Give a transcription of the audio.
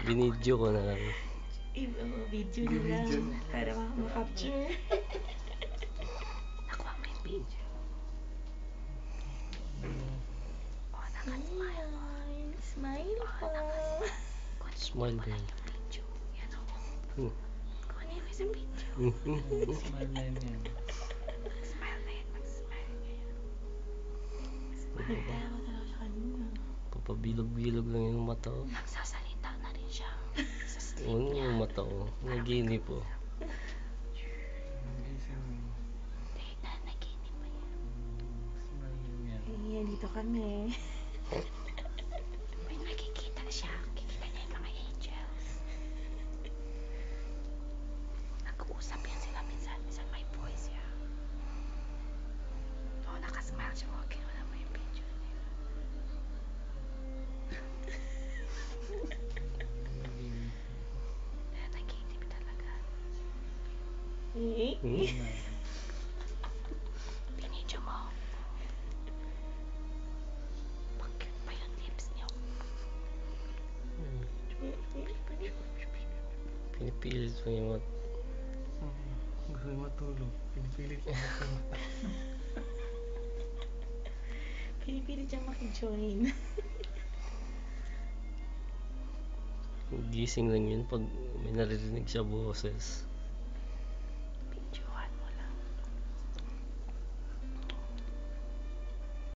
Binidyo ko na lang. Video na lang para makapture. Nakuha mo yung video. Oh, nakasmile mo. Smile pa. Smile din. Yan o. Kunin mo sa video. Smile na yun yan. Smile na yan. Mag-smile ngayon. Nagtawa talaga siya kanina. Papabilog-bilog lang yung mata ko. Nagsasalita na rin siya. Sa street Ano niya. yung mata ko? Naginip po. Hindi na, naginip pa yan. Smile yan. Ayan, dito kami. May makikita siya. Kikita niya yung mga angels. Nag-uusap yan sila minsan. Minsan may voice yan. Oo, nakasmile siya. Okay, wala mo yung video nila. Naginip talaga. Binidyo mo. Pag-cute pa yung lips niyo. Pinipilit mo yung mata. Gusto yung matulog. Pinipilit mo matulog. Pinipilit siyang maki-join. Gising lang yun pag may naririnig siya boses.